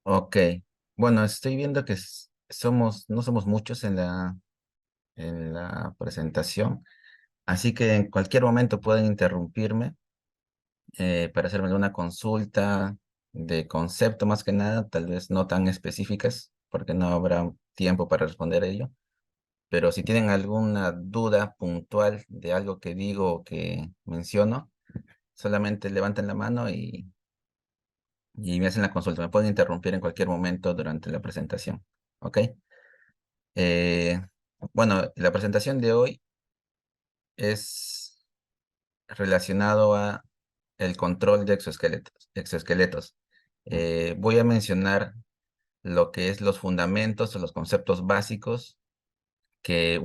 Ok, bueno, estoy viendo que no somos muchos en la presentación, así que en cualquier momento pueden interrumpirme para hacerme alguna consulta de concepto más que nada, tal vez no tan específicas, porque no habrá tiempo para responder a ello, pero si tienen alguna duda puntual de algo que digo o que menciono, solamente levanten la mano y me hacen la consulta. Me pueden interrumpir en cualquier momento durante la presentación. ¿Ok? Eh, bueno, la presentación de hoy es relacionado a el control de exoesqueletos. Voy a mencionar lo que es los fundamentos o los conceptos básicos que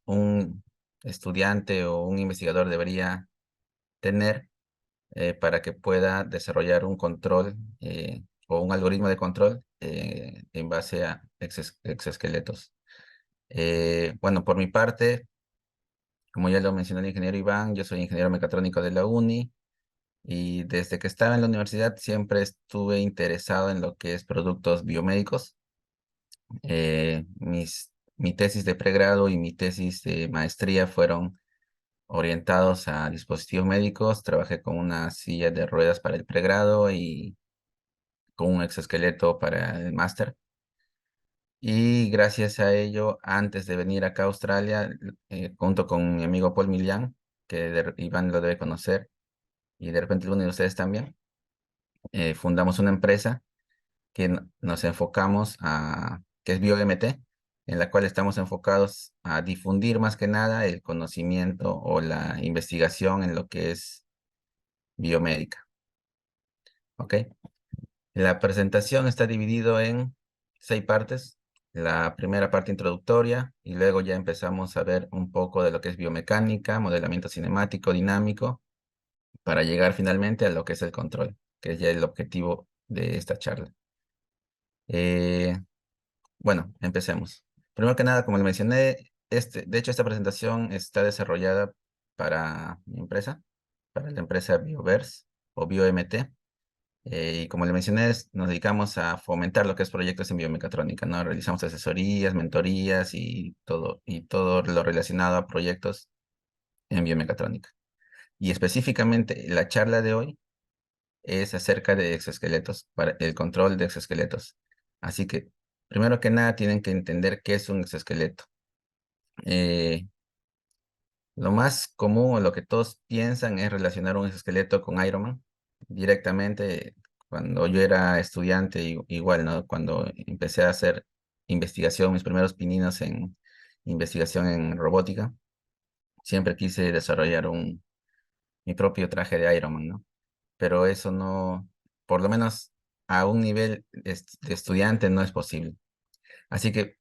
un estudiante o un investigador debería tener para que pueda desarrollar un control o un algoritmo de control en base a exoesqueletos. Bueno, por mi parte, como ya lo mencionó el ingeniero Iván, yo soy ingeniero mecatrónico de la UNI y desde que estaba en la universidad siempre estuve interesado en lo que es productos biomédicos. Mi tesis de pregrado y mi tesis de maestría fueron orientados a dispositivos médicos. Trabajé con una silla de ruedas para el pregrado y con un exoesqueleto para el máster. Y gracias a ello, antes de venir acá a Australia, junto con mi amigo Paul Millán, Iván lo debe conocer, y de repente alguno de ustedes también, fundamos una empresa que nos enfocamos que es BioMT, en la cual estamos enfocados a difundir más que nada el conocimiento o la investigación en lo que es biomédica. ¿Ok? La presentación está dividido en 6 partes. La primera parte introductoria y luego ya empezamos a ver un poco de lo que es biomecánica, modelamiento cinemático, dinámico, para llegar finalmente a lo que es el control, que es ya el objetivo de esta charla. Eh, bueno, empecemos. Primero que nada, como le mencioné, de hecho esta presentación está desarrollada para mi empresa, para la empresa BioVerse o BioMT. Y como le mencioné, nos dedicamos a fomentar lo que es proyectos en biomecatrónica, ¿no? Realizamos asesorías, mentorías y todo lo relacionado a proyectos en biomecatrónica. Y específicamente la charla de hoy es acerca de exoesqueletos, para el control de exoesqueletos. Así que, primero que nada, tienen que entender qué es un exoesqueleto. Eh, lo más común o lo que todos piensan es relacionar un exoesqueleto con Iron Man directamente. Cuando yo era estudiante, igual, ¿no? Cuando empecé a hacer investigación, mis primeros pininos en investigación en robótica, siempre quise desarrollar mi propio traje de Iron Man, ¿no? Pero eso no, por lo menos a un nivel de estudiante no es posible. Así que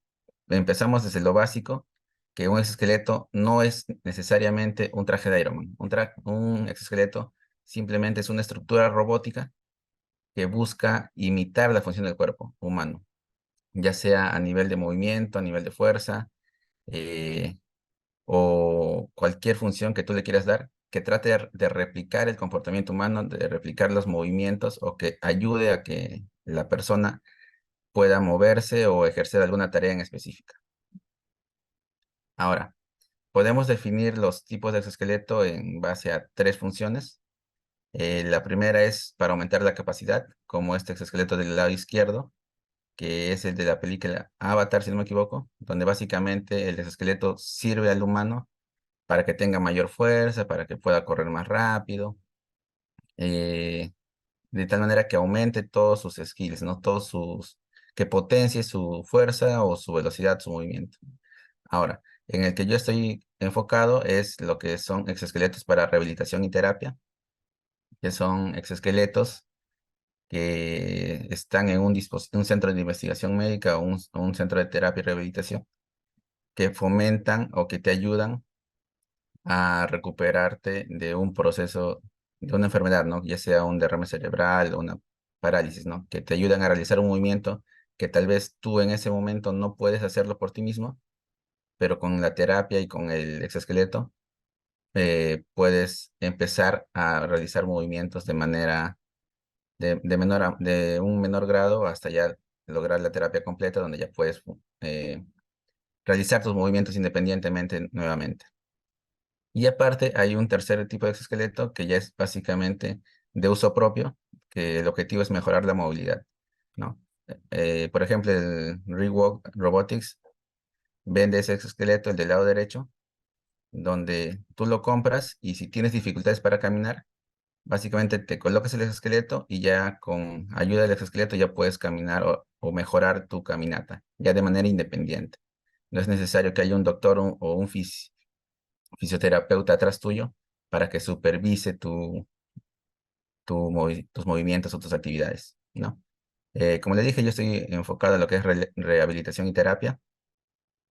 empezamos desde lo básico, que un exoesqueleto no es necesariamente un traje de Iron Man. Un exoesqueleto simplemente es una estructura robótica que busca imitar la función del cuerpo humano, ya sea a nivel de movimiento, a nivel de fuerza, eh, o cualquier función que tú le quieras dar, que trate de replicar el comportamiento humano, de replicar los movimientos o que ayude a que la persona pueda moverse o ejercer alguna tarea en específica. Ahora, podemos definir los tipos de exoesqueleto en base a 3 funciones. La primera es para aumentar la capacidad, como este exoesqueleto del lado izquierdo, que es el de la película Avatar, si no me equivoco, donde básicamente el exoesqueleto sirve al humano para que tenga mayor fuerza, para que pueda correr más rápido, eh, de tal manera que aumente todos sus skills, ¿no? Que potencie su fuerza o su velocidad, su movimiento. Ahora, en el que yo estoy enfocado es lo que son exoesqueletos para rehabilitación y terapia, que son exoesqueletos que están en un centro de investigación médica o un centro de terapia y rehabilitación, que fomentan o que te ayudan a recuperarte de un proceso, de una enfermedad, ¿no? Ya sea un derrame cerebral o una parálisis, ¿no? Que te ayudan a realizar un movimiento que tal vez tú en ese momento no puedes hacerlo por ti mismo, pero con la terapia y con el exoesqueleto puedes empezar a realizar movimientos de manera de un menor grado hasta ya lograr la terapia completa, donde ya puedes eh, realizar tus movimientos independientemente nuevamente. Y aparte hay un tercer tipo de exoesqueleto que ya es básicamente de uso propio, que el objetivo es mejorar la movilidad, ¿no? Por ejemplo, el Rewalk Robotics vende ese exoesqueleto, el del lado derecho, donde tú lo compras y si tienes dificultades para caminar, básicamente te colocas el exoesqueleto y ya con ayuda del exoesqueleto ya puedes caminar o mejorar tu caminata, ya de manera independiente. No es necesario que haya un doctor o un fisioterapeuta atrás tuyo para que supervise tus movimientos o tus actividades, ¿no? Como le dije, yo estoy enfocado en lo que es rehabilitación y terapia,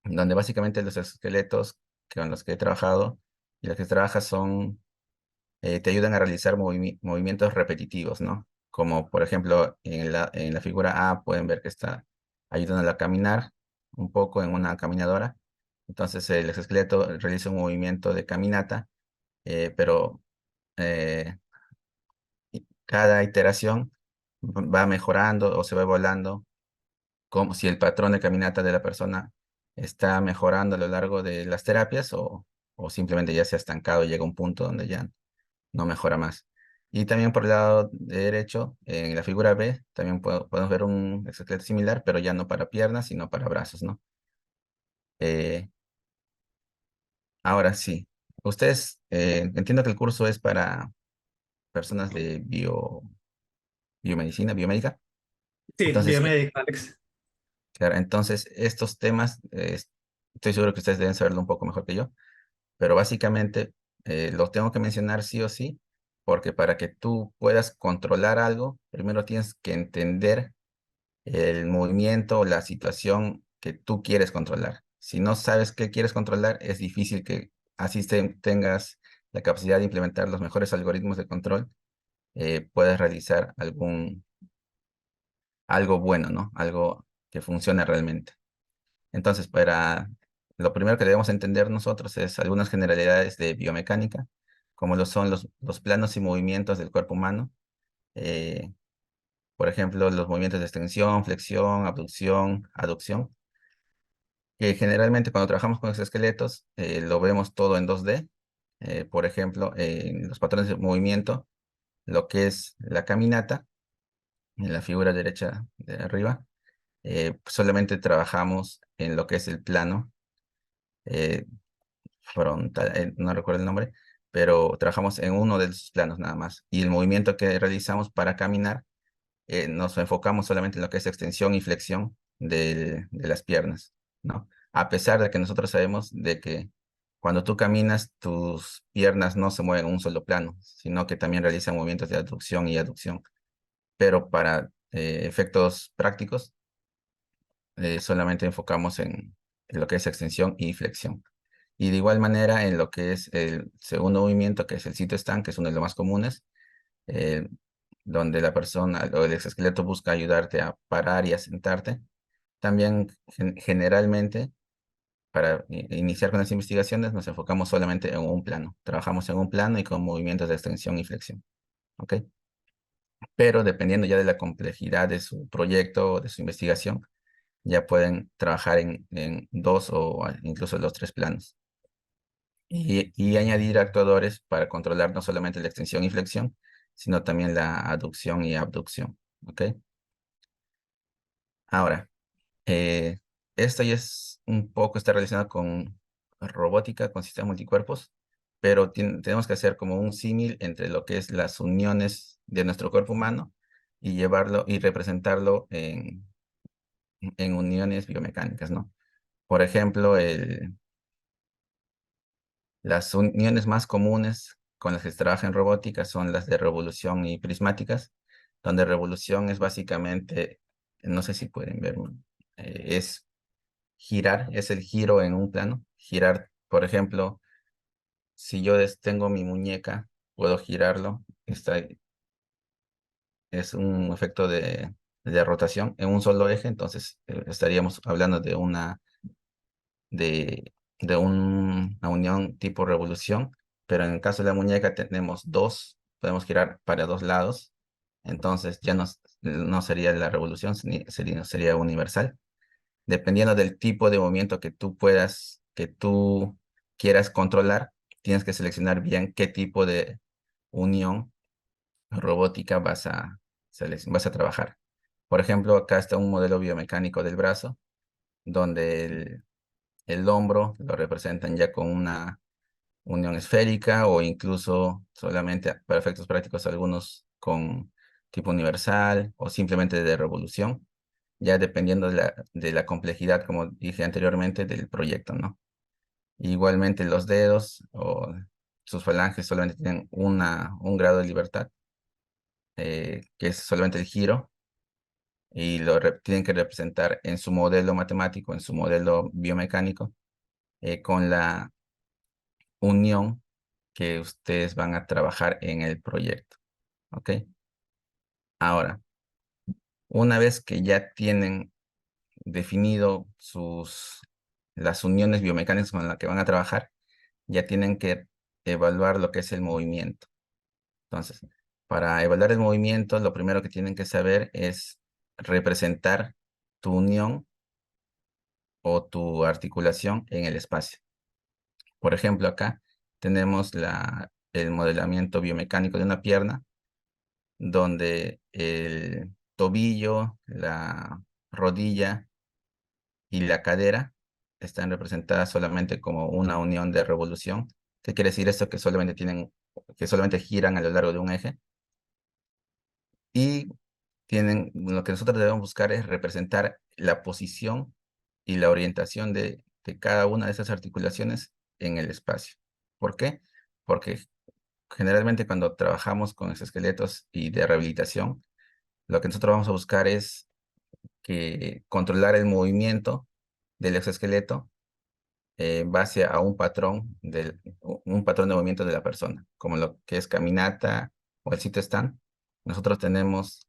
donde básicamente los esqueletos con los que he trabajado y los que trabajas son, te ayudan a realizar movimientos repetitivos, ¿no? Como por ejemplo en la figura A pueden ver que está ayudando a caminar un poco en una caminadora. Entonces el exoesqueleto realiza un movimiento de caminata, pero eh, cada iteración va mejorando o se va evaluando como si el patrón de caminata de la persona está mejorando a lo largo de las terapias o simplemente ya se ha estancado y llega a un punto donde ya no mejora más. Y también por el lado derecho, en la figura B, también podemos ver un exoesqueleto similar, pero ya no para piernas, sino para brazos, ¿no? Eh, Ahora sí, ustedes, entiendo que el curso es para personas de biomedicina, biomédica. Sí, Entonces, biomédico, Alex. claro, entonces estos temas, estoy seguro que ustedes deben saberlo un poco mejor que yo, pero básicamente los tengo que mencionar sí o sí, porque para que tú puedas controlar algo, primero tienes que entender el movimiento o la situación que tú quieres controlar. Si no sabes qué quieres controlar, es difícil que así tengas la capacidad de implementar los mejores algoritmos de control, puedas realizar algo bueno, ¿no? Algo que funcione realmente. Entonces, lo primero que debemos entender nosotros es algunas generalidades de biomecánica, como lo son los planos y movimientos del cuerpo humano. eh, por ejemplo, los movimientos de extensión, flexión, abducción, aducción, que generalmente cuando trabajamos con exoesqueletos lo vemos todo en 2D. Por ejemplo, en los patrones de movimiento, lo que es la caminata, en la figura derecha de arriba, solamente trabajamos en lo que es el plano eh, frontal, no recuerdo el nombre, pero trabajamos en uno de esos planos nada más. Y el movimiento que realizamos para caminar, nos enfocamos solamente en lo que es extensión y flexión de las piernas, ¿no? A pesar de que nosotros sabemos de que cuando tú caminas, tus piernas no se mueven en un solo plano, sino que también realizan movimientos de abducción y aducción. Pero para efectos prácticos, solamente enfocamos en lo que es extensión y flexión. Y de igual manera en lo que es el segundo movimiento, que es el sitio stand, que es uno de los más comunes, eh, donde la persona o el exoesqueleto busca ayudarte a parar y a sentarte. También generalmente para iniciar con las investigaciones nos enfocamos solamente en un plano. Trabajamos en un plano y con movimientos de extensión y flexión. ¿Ok? Pero dependiendo ya de la complejidad de su proyecto o de su investigación, ya pueden trabajar en dos o incluso los tres planos. Y añadir actuadores para controlar no solamente la extensión y flexión, sino también la aducción y abducción. ¿Ok? Ahora, eh, esto ya es un poco, está relacionado con robótica, con sistemas multicuerpos, pero tenemos que hacer como un símil entre lo que es las uniones de nuestro cuerpo humano y llevarlo y representarlo en uniones biomecánicas, ¿no? Por ejemplo, las uniones más comunes con las que se trabaja en robótica son las de revolución y prismáticas, donde revolución es básicamente, no sé si pueden ver, es girar, es el giro en un plano. Girar, por ejemplo, si yo tengo mi muñeca, puedo girarlo. Es un efecto de rotación en un solo eje, entonces estaríamos hablando de, de una unión tipo revolución, pero en el caso de la muñeca tenemos dos, podemos girar para dos lados, entonces ya no sería la revolución, sería universal. Dependiendo del tipo de movimiento que tú quieras controlar, tienes que seleccionar bien qué tipo de unión robótica vas a trabajar. Por ejemplo, acá está un modelo biomecánico del brazo, donde el hombro lo representan ya con una unión esférica o incluso solamente para efectos prácticos algunos con tipo universal o simplemente de revolución, ya dependiendo de la complejidad, como dije anteriormente, del proyecto, ¿no? Igualmente los dedos o sus falanges solamente tienen un grado de libertad, que es solamente el giro, y tienen que representar en su modelo matemático, en su modelo biomecánico, con la unión que ustedes van a trabajar en el proyecto. ¿Ok? Ahora, una vez que ya tienen definido las uniones biomecánicas con las que van a trabajar, ya tienen que evaluar lo que es el movimiento. Entonces, para evaluar el movimiento, lo primero que tienen que saber es representar tu unión o tu articulación en el espacio. Por ejemplo, acá tenemos el modelamiento biomecánico de una pierna, donde el tobillo, la rodilla y la cadera están representadas solamente como una unión de revolución. ¿Qué quiere decir esto? Que solamente giran a lo largo de un eje. Y lo que nosotros debemos buscar es representar la posición y la orientación de cada una de esas articulaciones en el espacio. ¿Por qué? Porque generalmente cuando trabajamos con exoesqueletos y de rehabilitación, lo que nosotros vamos a buscar es controlar el movimiento del exoesqueleto en base a un patrón de movimiento de la persona, como lo que es caminata o el sitio stand. Nosotros tenemos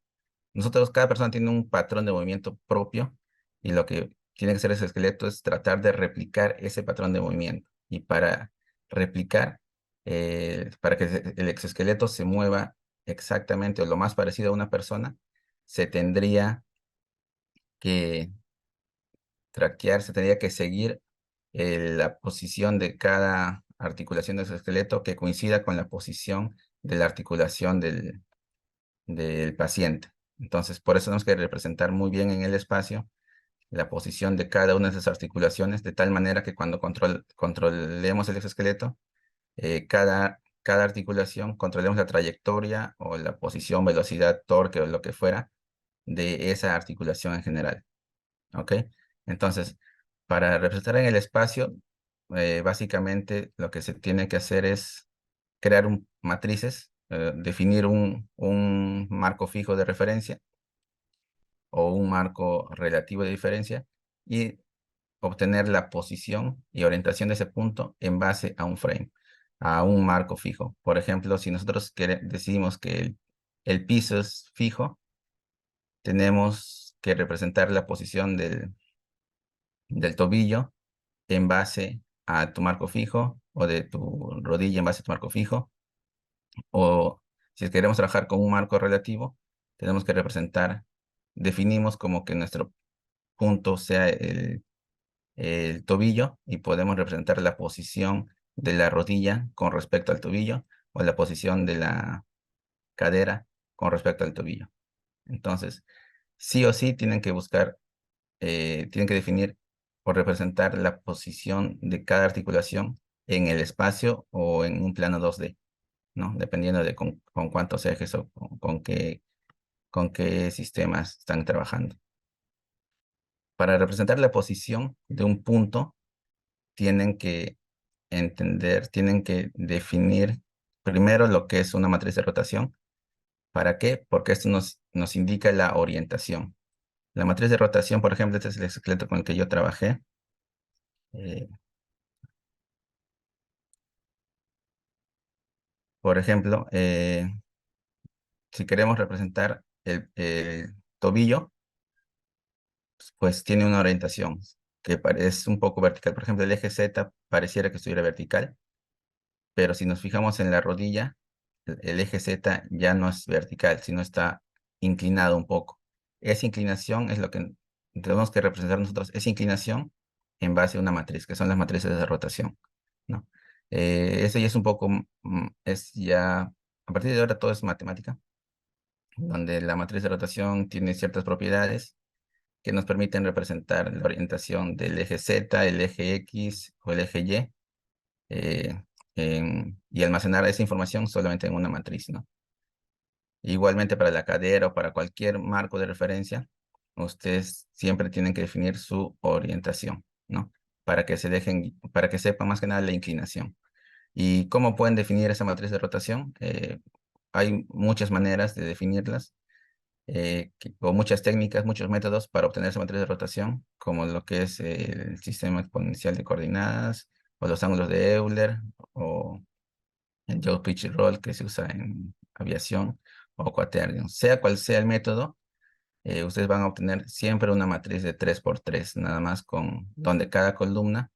cada persona tiene un patrón de movimiento propio, y lo que tiene que hacer ese esqueleto es tratar de replicar ese patrón de movimiento. Y para replicar, para que el exoesqueleto se mueva exactamente o lo más parecido a una persona, se tendría que se tendría que seguir la posición de cada articulación de ese esqueleto que coincida con la posición de la articulación del paciente. Entonces, por eso tenemos que representar muy bien en el espacio la posición de cada una de esas articulaciones, de tal manera que cuando controlemos el exoesqueleto, cada articulación, controlemos la trayectoria o la posición, velocidad, torque o lo que fuera de esa articulación en general. ¿Ok? Entonces, para representar en el espacio, básicamente lo que se tiene que hacer es crear matrices, definir un marco fijo de referencia o un marco relativo de diferencia, y obtener la posición y orientación de ese punto en base a un frame, a un marco fijo. Por ejemplo, si nosotros decidimos que el piso es fijo, tenemos que representar la posición del tobillo en base a tu marco fijo, o de tu rodilla en base a tu marco fijo. O si queremos trabajar con un marco relativo, tenemos que definimos como que nuestro punto sea el tobillo, y podemos representar la posición de la rodilla con respecto al tobillo, o la posición de la cadera con respecto al tobillo. Entonces, sí o sí tienen que definir o representar la posición de cada articulación en el espacio o en un plano 2D, ¿no? Dependiendo de con cuántos ejes o con qué sistemas están trabajando. Para representar la posición de un punto, tienen que definir primero lo que es una matriz de rotación. ¿Para qué? Porque esto nos indica la orientación. La matriz de rotación, por ejemplo, este es el esqueleto con el que yo trabajé. Eh, por ejemplo, si queremos representar el tobillo, pues tiene una orientación es un poco vertical. Por ejemplo, el eje Z pareciera que estuviera vertical, pero si nos fijamos en la rodilla, el eje Z ya no es vertical, sino está inclinado un poco. Esa inclinación es lo que tenemos que representar nosotros, esa inclinación en base a una matriz, que son las matrices de rotación, ¿no? Eso ya es un poco, es ya, a partir de ahora todo es matemática, donde la matriz de rotación tiene ciertas propiedades que nos permiten representar la orientación del eje Z, el eje X o el eje Y, eh, y almacenar esa información solamente en una matriz, ¿no? Igualmente para la cadera o para cualquier marco de referencia, ustedes siempre tienen que definir su orientación, ¿no? Para que sepan más que nada la inclinación. ¿Y cómo pueden definir esa matriz de rotación? Hay muchas maneras de definirlas, o muchas técnicas, muchos métodos para obtener esa matriz de rotación, como lo que es el sistema exponencial de coordenadas, o los ángulos de Euler, o el yaw pitch roll que se usa en aviación, o quaternion. Sea cual sea el método, ustedes van a obtener siempre una matriz de 3 por 3 nada más donde cada columna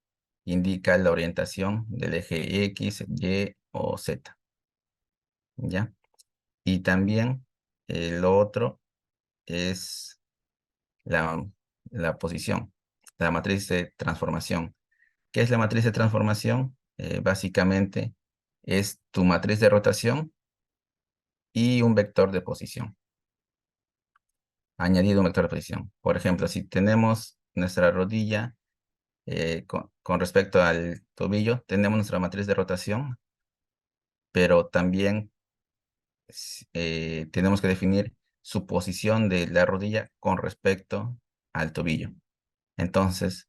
indica la orientación del eje X, Y o Z, ¿ya? Y también lo otro es la, la posición, la matriz de transformación. ¿Qué es la matriz de transformación? Básicamente es tu matriz de rotación y un vector de posición, añadido un vector de posición. Por ejemplo, si tenemos nuestra rodilla con respecto al tobillo, tenemos nuestra matriz de rotación, pero también tenemos que definir su posición de la rodilla con respecto al tobillo. Entonces,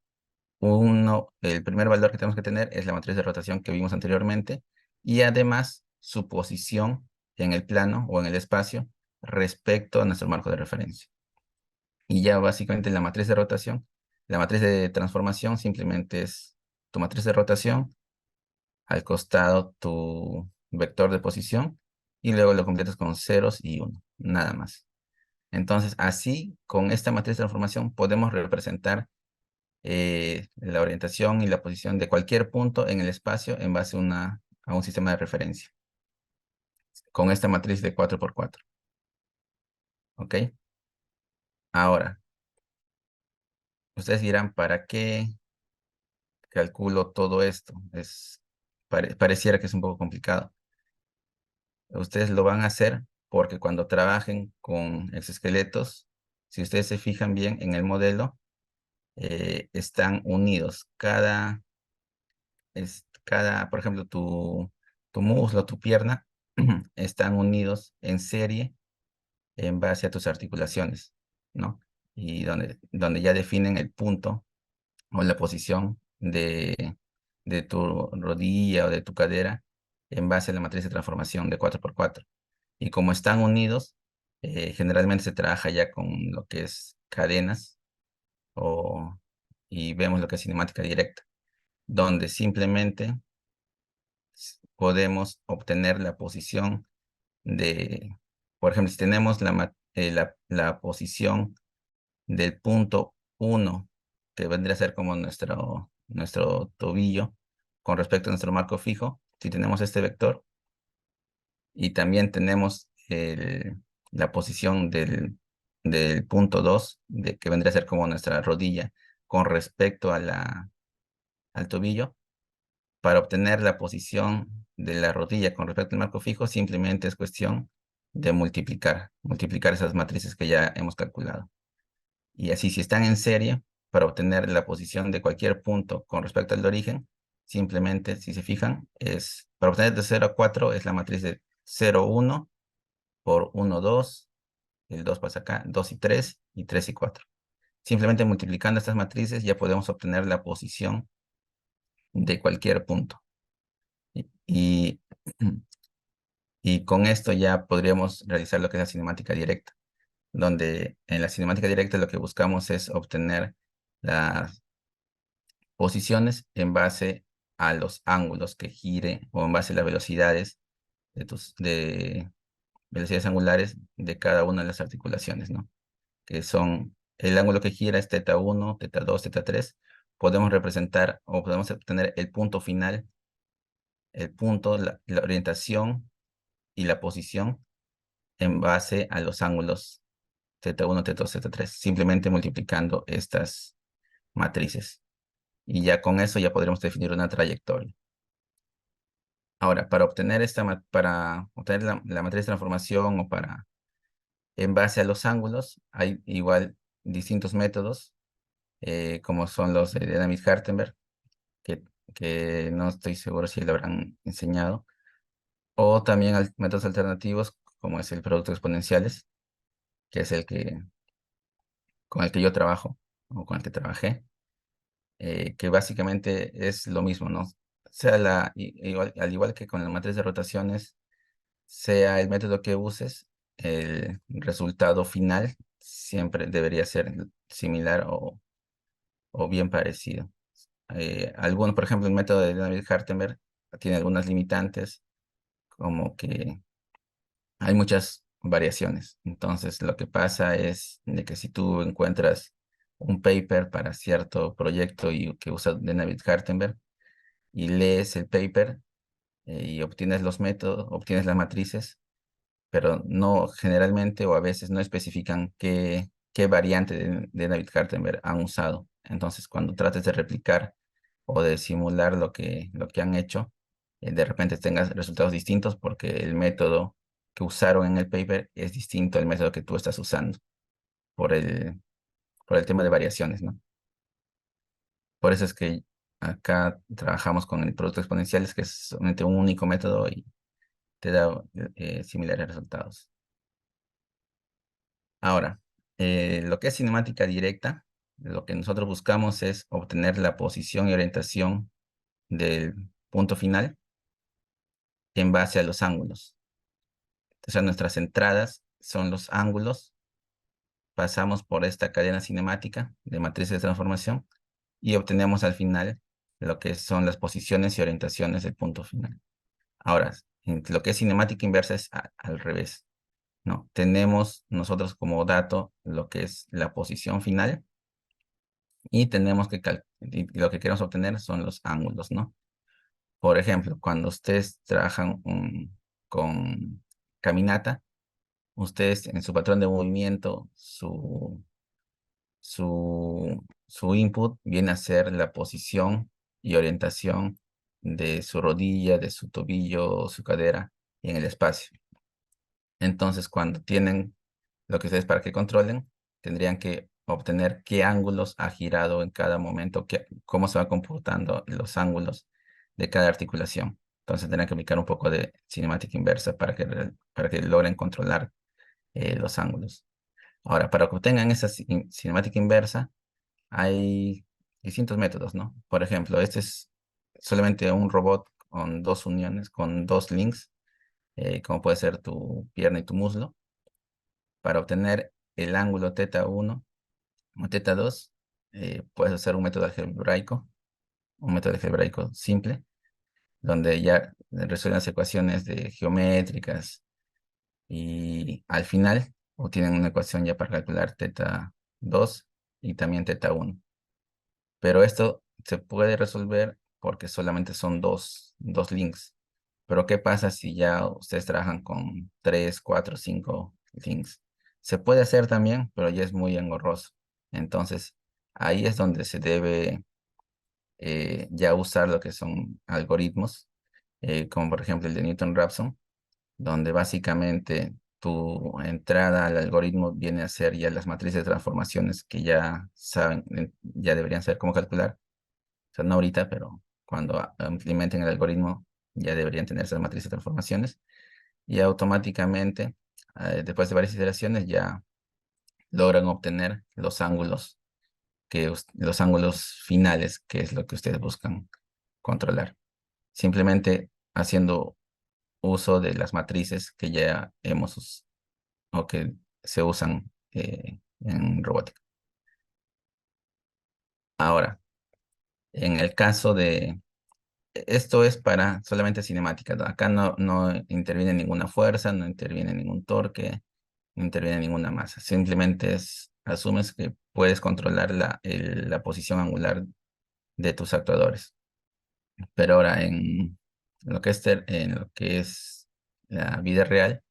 el primer valor que tenemos que tener es la matriz de rotación que vimos anteriormente y además su posición en el plano o en el espacio respecto a nuestro marco de referencia. Y ya básicamente la matriz de rotación, la matriz de transformación simplemente es tu matriz de rotación, al costado tu vector de posición y luego lo completas con ceros y uno, nada más. Entonces, así, con esta matriz de transformación podemos representar la orientación y la posición de cualquier punto en el espacio en base a un sistema de referencia, con esta matriz de 4 por 4. ¿Ok? Ahora, ustedes dirán, ¿para qué calculo todo esto? Pareciera que es un poco complicado. Ustedes lo van a hacer porque cuando trabajen con exoesqueletos, si ustedes se fijan bien en el modelo, están unidos. Por ejemplo, tu muslo, tu pierna, están unidos en serie en base a tus articulaciones, ¿no? Y donde ya definen el punto o la posición de tu rodilla o de tu cadera en base a la matriz de transformación de 4 por 4. Y como están unidos, generalmente se trabaja ya con lo que es cadenas o, y vemos lo que es cinemática directa, donde simplemente podemos obtener la posición por ejemplo, si tenemos la posición del punto 1, que vendría a ser como nuestro tobillo con respecto a nuestro marco fijo, si tenemos este vector y también tenemos la posición del punto 2, que vendría a ser como nuestra rodilla con respecto al tobillo, para obtener la posición de la rodilla con respecto al marco fijo, simplemente es cuestión de multiplicar esas matrices que ya hemos calculado. Y así, si están en serie, para obtener la posición de cualquier punto con respecto al de origen, simplemente, si se fijan, para obtener de 0 a 4 es la matriz de 0, 1 por 1, 2, el 2 pasa acá, 2 y 3, y 3 y 4. Simplemente multiplicando estas matrices ya podemos obtener la posición de cualquier punto. Y, y con esto ya podríamos realizar lo que es la cinemática directa, donde en la cinemática directa lo que buscamos es obtener las posiciones en base a los ángulos que gire o en base a las velocidades de velocidades angulares de cada una de las articulaciones, ¿no? Que son el ángulo que gira es teta 1, teta 2, teta 3. Podemos representar o podemos obtener el punto final, el punto, la orientación y la posición en base a los ángulos θ1, θ2, θ3, simplemente multiplicando estas matrices. Y ya con eso ya podremos definir una trayectoria. Ahora, para obtener la matriz de transformación o en base a los ángulos, hay igual distintos métodos, como son los de Dynamic-Hartenberg, que, que no estoy seguro si lo habrán enseñado, o también métodos alternativos, como es el producto exponenciales, que es con el que yo trabajo, o con el que trabajé, que básicamente es lo mismo, ¿no? Sea al igual que con la matriz de rotaciones, sea el método que uses, el resultado final siempre debería ser similar o bien parecido. Por ejemplo, el método de Daniel-Hartenberg tiene algunas limitantes, como que hay muchas variaciones. Entonces, lo que pasa es de que si tú encuentras un paper para cierto proyecto y que usa Daniel-Hartenberg y lees el paper y obtienes los métodos, obtienes las matrices, pero no generalmente o a veces no especifican qué variante de Navier-Hartenberg han usado. Entonces, cuando trates de replicar o de simular lo que han hecho, de repente tengas resultados distintos porque el método que usaron en el paper es distinto al método que tú estás usando por por el tema de variaciones, ¿no? Por eso es que acá trabajamos con el producto exponenciales, que es solamente un único método y te da similares resultados. Ahora, lo que es cinemática directa, lo que nosotros buscamos es obtener la posición y orientación del punto final en base a los ángulos. O sea, nuestras entradas son los ángulos, pasamos por esta cadena cinemática de matrices de transformación y obtenemos al final lo que son las posiciones y orientaciones del punto final. Ahora, lo que es cinemática inversa es al revés, ¿no? Tenemos nosotros como dato lo que es la posición final y y lo que queremos obtener son los ángulos, ¿no? Por ejemplo, cuando ustedes trabajan con caminata, ustedes en su patrón de movimiento, su input viene a ser la posición y orientación de su rodilla, de su tobillo, su cadera en el espacio. Entonces, cuando tienen lo que ustedes para que controlen, tendrían que obtener qué ángulos ha girado en cada momento, cómo se van comportando los ángulos de cada articulación. Entonces, tendrán que aplicar un poco de cinemática inversa para que logren controlar los ángulos. Ahora, para que obtengan esa cinemática inversa, hay distintos métodos, ¿no? Por ejemplo, este es solamente un robot con dos uniones, con dos links, como puede ser tu pierna y tu muslo. Para obtener el ángulo θ1 o θ2, puedes hacer un método algebraico simple, donde ya resuelven las ecuaciones geométricas y al final obtienen una ecuación ya para calcular θ2 y también θ1. Pero esto se puede resolver porque solamente son dos links. Pero ¿qué pasa si ya ustedes trabajan con 3, 4, 5 links? Se puede hacer también, pero ya es muy engorroso. Entonces, ahí es donde se debe ya usar lo que son algoritmos, como por ejemplo el de Newton-Raphson, donde básicamente tu entrada al algoritmo viene a ser ya las matrices de transformaciones que ya saben, ya deberían saber cómo calcular. O sea, no ahorita, pero cuando implementen el algoritmo ya deberían tener esas matrices de transformaciones y automáticamente, después de varias iteraciones, ya logran obtener los ángulos finales, que es lo que ustedes buscan controlar. Simplemente haciendo uso de las matrices que ya o que se usan en robótica. Ahora, en el caso esto es para solamente cinemática, ¿no? Acá no interviene ninguna fuerza, no interviene ningún torque, no interviene ninguna masa. Simplemente asumes que puedes controlar la posición angular de tus actuadores. Pero ahora en lo que es la vida real,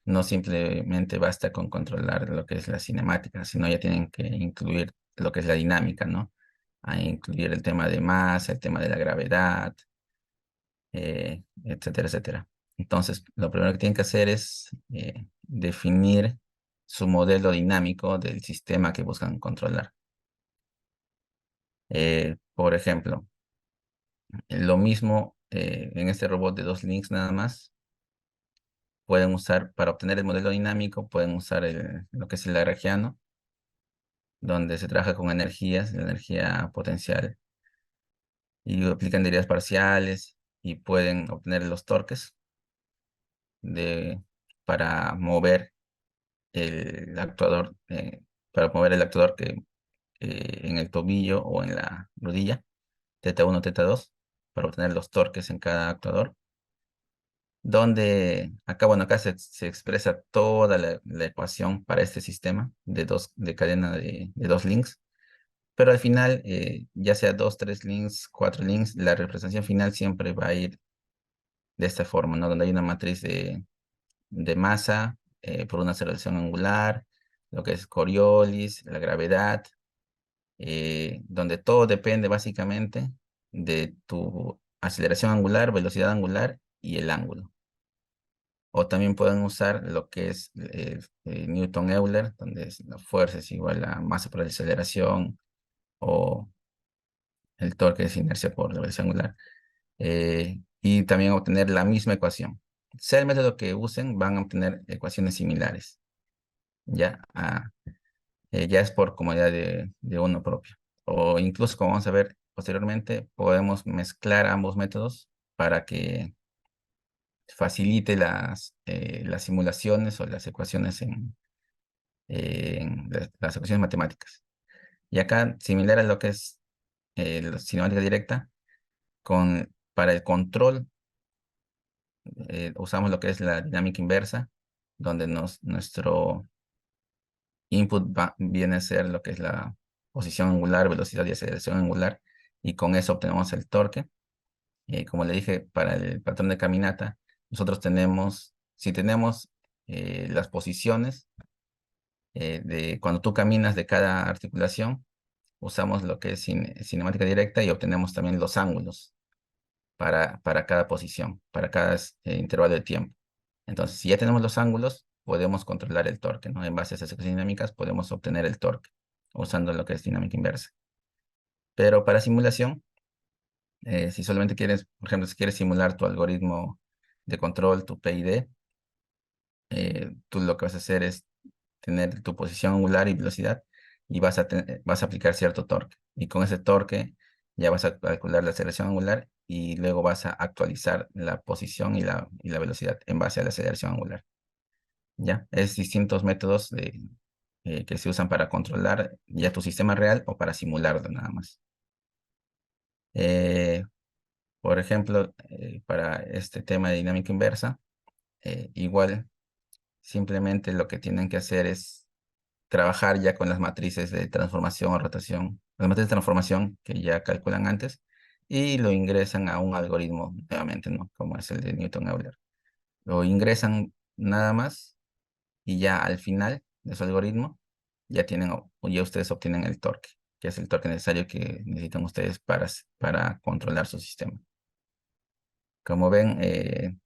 No simplemente basta con controlar lo que es la cinemática, sino ya tienen que incluir lo que es la dinámica, ¿no? A incluir el tema de masa, el tema de la gravedad, etcétera, etcétera. Entonces, lo primero que tienen que hacer es definir su modelo dinámico del sistema que buscan controlar. Por ejemplo, lo mismo en este robot de dos links nada más, pueden usar, para obtener el modelo dinámico, pueden usar lo que es el lagrangiano, donde se trabaja con energías, la energía potencial, y aplican derivadas parciales y pueden obtener los torques de, para mover el actuador, que en el tobillo o en la rodilla, teta 1 teta 2 para obtener los torques en cada actuador, donde acá, bueno, acá se expresa toda la ecuación para este sistema de cadena de dos links, pero al final, ya sea dos, tres links, cuatro links, la representación final siempre va a ir de esta forma, ¿no? Donde hay una matriz de masa por una aceleración angular, lo que es Coriolis, la gravedad, donde todo depende básicamente de tu aceleración angular, velocidad angular y el ángulo. O también pueden usar lo que es Newton-Euler, donde la fuerza es igual a masa por la aceleración o el torque es inercia por la velocidad angular. Y también obtener la misma ecuación. Sea el método que usen, van a obtener ecuaciones similares. Ya, ya es por comodidad de uno propio. O incluso, como vamos a ver posteriormente, podemos mezclar ambos métodos para que facilite las simulaciones o las ecuaciones en las ecuaciones matemáticas. Y acá, similar a lo que es la cinemática directa, para el control usamos lo que es la dinámica inversa, donde nuestro input viene a ser lo que es la posición angular, velocidad y aceleración angular, y con eso obtenemos el torque. Como le dije, para el patrón de caminata, nosotros si tenemos las posiciones de cuando tú caminas de cada articulación, usamos lo que es cinemática directa y obtenemos también los ángulos para cada posición, para cada intervalo de tiempo. Entonces, si ya tenemos los ángulos, podemos controlar el torque, ¿no? En base a esas ecuaciones dinámicas, podemos obtener el torque usando lo que es dinámica inversa. Pero para simulación, si solamente quieres, por ejemplo, si quieres simular tu algoritmo de control, tu PID, tú lo que vas a hacer es tener tu posición angular y velocidad y vas a aplicar cierto torque. Y con ese torque ya vas a calcular la aceleración angular y luego vas a actualizar la posición y la velocidad en base a la aceleración angular. ¿Ya? Es distintos métodos que se usan para controlar ya tu sistema real o para simularlo nada más. Eh, por ejemplo, para este tema de dinámica inversa, igual simplemente lo que tienen que hacer es trabajar ya con las matrices de transformación o rotación, las matrices de transformación que ya calculan antes y lo ingresan a un algoritmo nuevamente, ¿no? Como es el de Newton-Euler. Lo ingresan nada más y ya al final de su algoritmo ya ustedes obtienen el torque, que es el torque necesario que necesitan ustedes para controlar su sistema. Como ven,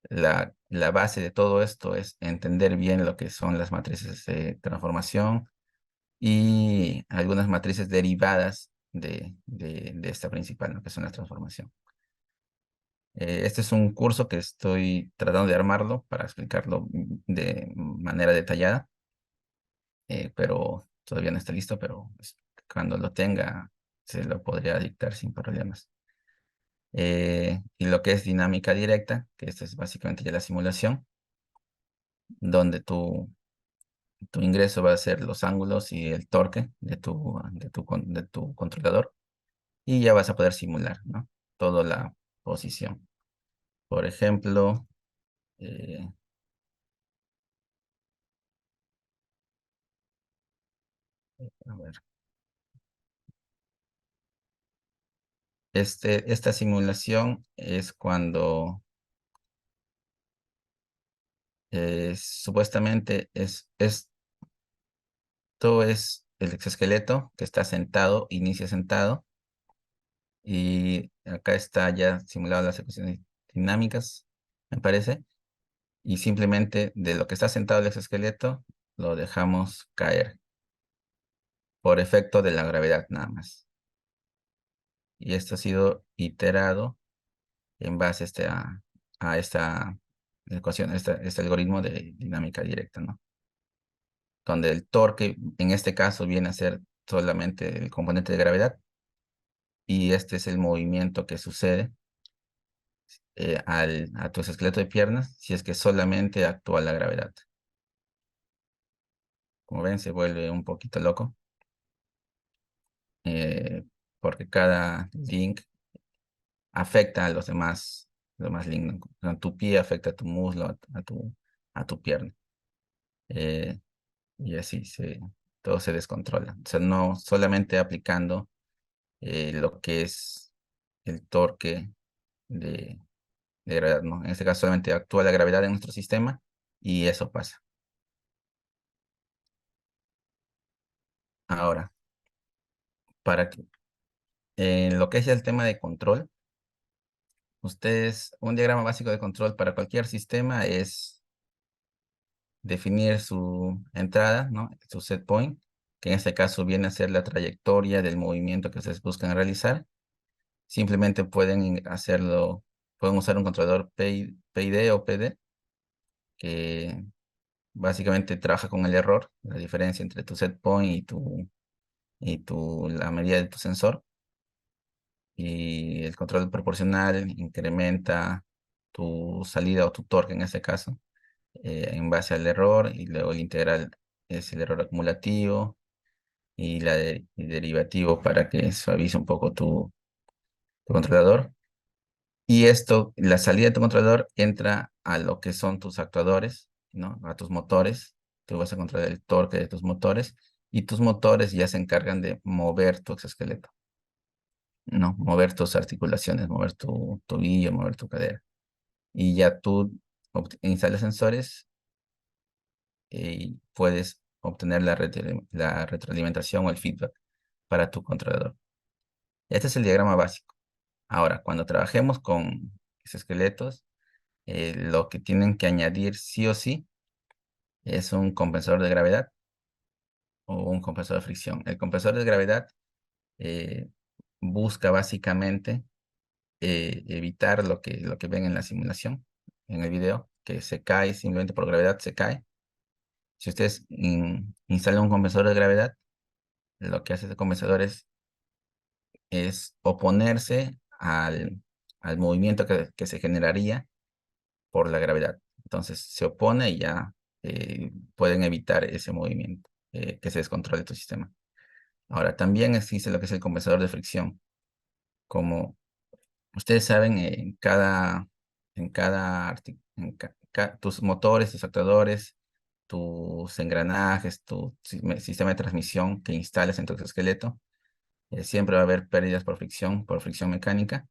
la base de todo esto es entender bien lo que son las matrices de transformación y algunas matrices derivadas de esta principal, ¿no? Que son la transformación. Este es un curso que estoy tratando de armarlo para explicarlo de manera detallada, pero todavía no está listo, pero cuando lo tenga se lo podría dictar sin problemas. Y lo que es dinámica directa, que esto es básicamente ya la simulación, donde tu ingreso va a ser los ángulos y el torque de tu controlador y ya vas a poder simular, ¿no? Toda la posición. Por ejemplo, eh, a ver, esta simulación es cuando Supuestamente esto es el exoesqueleto que está sentado, inicia sentado, y acá está ya simulado las ecuaciones dinámicas, me parece, y simplemente de lo que está sentado el exoesqueleto lo dejamos caer por efecto de la gravedad nada más. Y esto ha sido iterado en base a esta ecuación, este algoritmo de dinámica directa, ¿no? Donde el torque, en este caso, viene a ser solamente el componente de gravedad, y este es el movimiento que sucede a tu esqueleto de piernas si es que solamente actúa la gravedad. Como ven, se vuelve un poquito loco, eh, porque cada link afecta a los demás links, ¿no? Tu pie afecta a tu muslo, a tu pierna. eh, y así todo se descontrola. O sea, no solamente aplicando lo que es el torque de, de gravedad, ¿no? En este caso solamente actúa la gravedad en nuestro sistema y eso pasa. Ahora, para que, en lo que es el tema de control, un diagrama básico de control para cualquier sistema es definir su entrada, ¿no? Su set point, que en este caso viene a ser la trayectoria del movimiento que ustedes buscan realizar. Simplemente pueden usar un controlador PID o PD, que básicamente trabaja con el error, la diferencia entre tu set point la medida de tu sensor. Y el control proporcional incrementa tu salida o tu torque en este caso, en base al error, y luego el integral es el error acumulativo y y derivativo para que suavice un poco tu controlador. Y la salida de tu controlador entra a lo que son tus actuadores, ¿no? A tus motores. Tú vas a controlar el torque de tus motores, y tus motores ya se encargan de mover tu exoesqueleto, ¿no? Mover tus articulaciones, mover tu tobillo, mover tu cadera. Y ya tú instalas sensores y puedes obtener la retroalimentación o el feedback para tu controlador. Este es el diagrama básico. Ahora, cuando trabajemos con exoesqueletos, lo que tienen que añadir sí o sí es un compensador de gravedad o un compensador de fricción. El compensador de gravedad eh, busca básicamente evitar lo que ven en la simulación, en el video, que se cae simplemente por gravedad, se cae. Si ustedes instalan un compensador de gravedad, lo que hace ese compensador es oponerse al movimiento que se generaría por la gravedad. Entonces se opone y ya pueden evitar ese movimiento, que se descontrole tu sistema. Ahora, también existe lo que es el compensador de fricción. Como ustedes saben, tus motores, tus actuadores, tus engranajes, sistema de transmisión que instales en tu exoesqueleto, siempre va a haber pérdidas por fricción mecánica.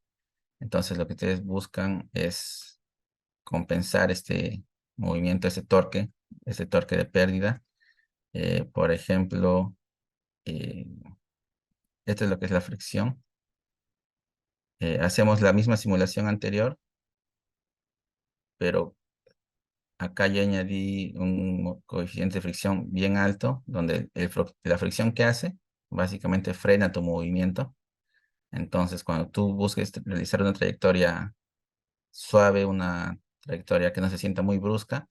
Entonces lo que ustedes buscan es compensar este movimiento, ese torque de pérdida. Por ejemplo, eh, esto es lo que es la fricción. Hacemos la misma simulación anterior, pero acá yo añadí un coeficiente de fricción bien alto, donde la fricción que hace básicamente frena tu movimiento. Entonces, cuando tú busques realizar una trayectoria suave, una trayectoria que no se sienta muy brusca,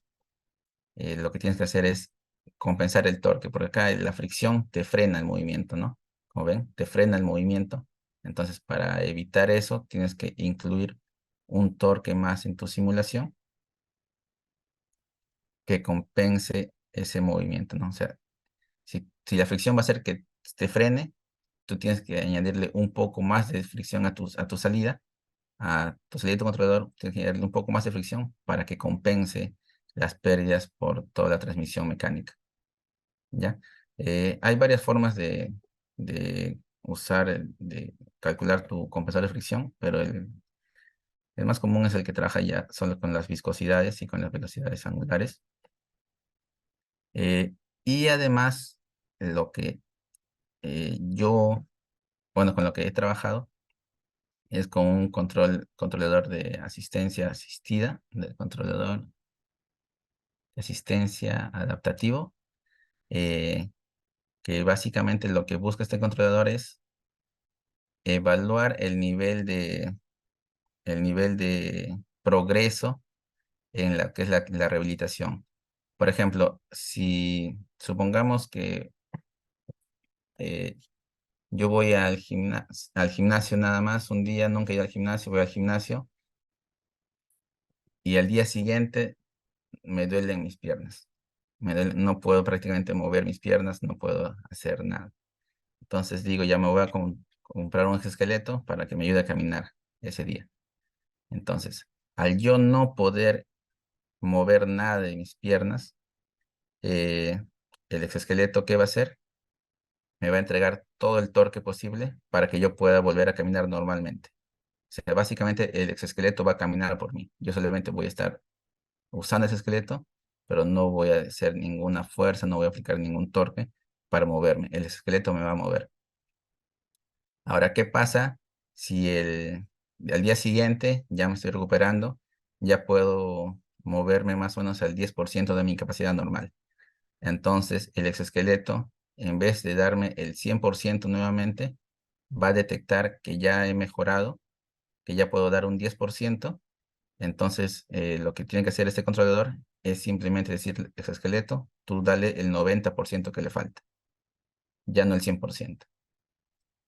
lo que tienes que hacer es compensar el torque, porque acá la fricción te frena el movimiento, ¿no? Como ven, te frena el movimiento. Entonces, para evitar eso, tienes que incluir un torque más en tu simulación que compense ese movimiento, ¿no? O sea, si la fricción va a hacer que te frene, tú tienes que añadirle un poco más de fricción a tu salida de tu controlador, tienes que añadirle un poco más de fricción para que compense las pérdidas por toda la transmisión mecánica, ¿ya? Hay varias formas de de calcular tu compensador de fricción, pero el más común es el que trabaja ya solo con las viscosidades y con las velocidades angulares. Eh, y además, lo que yo, bueno, con lo que he trabajado es con un controlador de asistencia asistida, del controlador de asistencia adaptativo, eh, que básicamente lo que busca este controlador es evaluar el nivel de progreso en la que es la rehabilitación. Por ejemplo, si supongamos que eh, yo voy al gimnasio nada más, un día nunca he ido al gimnasio, voy al gimnasio y al día siguiente me duelen mis piernas. No puedo prácticamente mover mis piernas, no puedo hacer nada. Entonces digo, ya me voy a comprar un exoesqueleto para que me ayude a caminar ese día. Entonces, al yo no poder mover nada de mis piernas, eh, el exoesqueleto, ¿qué va a hacer? Me va a entregar todo el torque posible para que yo pueda volver a caminar normalmente. O sea, básicamente el exoesqueleto va a caminar por mí. Yo solamente voy a estar usando ese esqueleto, pero no voy a hacer ninguna fuerza, no voy a aplicar ningún torque para moverme. El esqueleto me va a mover. Ahora, ¿qué pasa si al día siguiente ya me estoy recuperando, ya puedo moverme más o menos al 10% de mi capacidad normal? Entonces, el exoesqueleto, en vez de darme el 100% nuevamente, va a detectar que ya he mejorado, que ya puedo dar un 10%. Entonces, lo que tiene que hacer este controlador es simplemente decir, exoesqueleto, tú dale el 90% que le falta, ya no el 100%.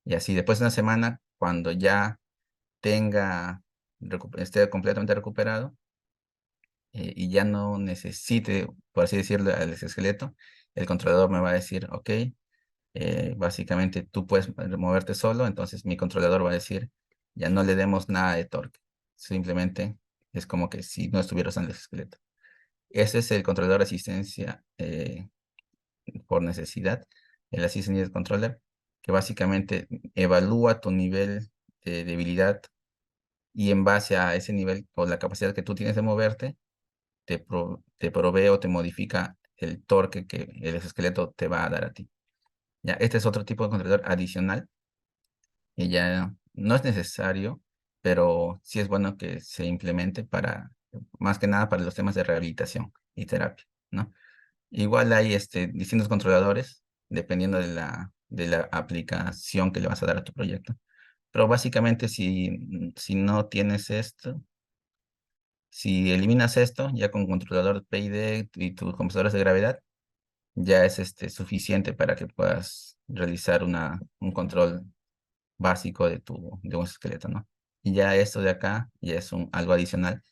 Y así, después de una semana, cuando ya esté completamente recuperado, y ya no necesite, por así decirlo, al exoesqueleto, el controlador me va a decir, ok, básicamente tú puedes moverte solo, entonces mi controlador va a decir, ya no le demos nada de torque, simplemente es como que si no estuviera usando el exoesqueleto. Ese es el controlador de asistencia por necesidad, el Assistant Needed Controller, que básicamente evalúa tu nivel de debilidad y en base a ese nivel o la capacidad que tú tienes de moverte, te provee o te modifica el torque que el exoesqueleto te va a dar a ti. Ya, este es otro tipo de controlador adicional y ya no es necesario, pero sí es bueno que se implemente más que nada para los temas de rehabilitación y terapia, ¿no? Igual hay distintos controladores, dependiendo de la aplicación que le vas a dar a tu proyecto. Pero básicamente, si no tienes esto, si eliminas esto, ya con controlador PID y tus compensadores de gravedad, ya es suficiente para que puedas realizar un control básico de un esqueleto, ¿no? Y ya esto de acá ya es algo adicional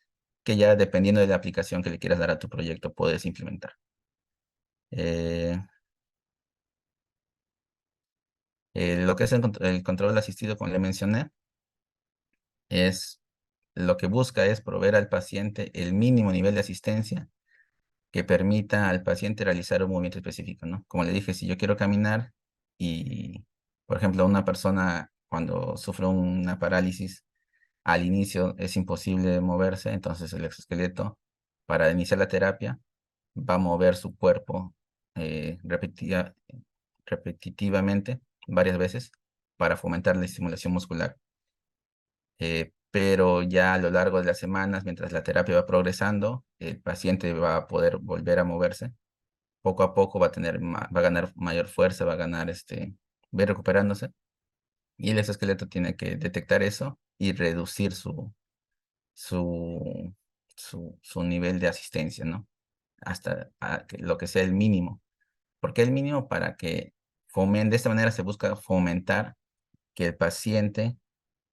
que ya dependiendo de la aplicación que le quieras dar a tu proyecto, puedes implementar. Eh, lo que es el control asistido, como le mencioné, es lo que busca es proveer al paciente el mínimo nivel de asistencia que permita al paciente realizar un movimiento específico, ¿no? Como le dije, si yo quiero caminar y, por ejemplo, una persona cuando sufre una parálisis, al inicio es imposible moverse, entonces el exoesqueleto, para iniciar la terapia, va a mover su cuerpo repetitivamente varias veces para fomentar la estimulación muscular. Pero ya a lo largo de las semanas, mientras la terapia va progresando, el paciente va a poder volver a moverse. Poco a poco va a ganar mayor fuerza, va a ganar va a ir recuperándose. Y el exoesqueleto tiene que detectar eso y reducir su, su nivel de asistencia, ¿no? Hasta lo que sea el mínimo. ¿Por qué el mínimo? Para que de esta manera se busca fomentar que el paciente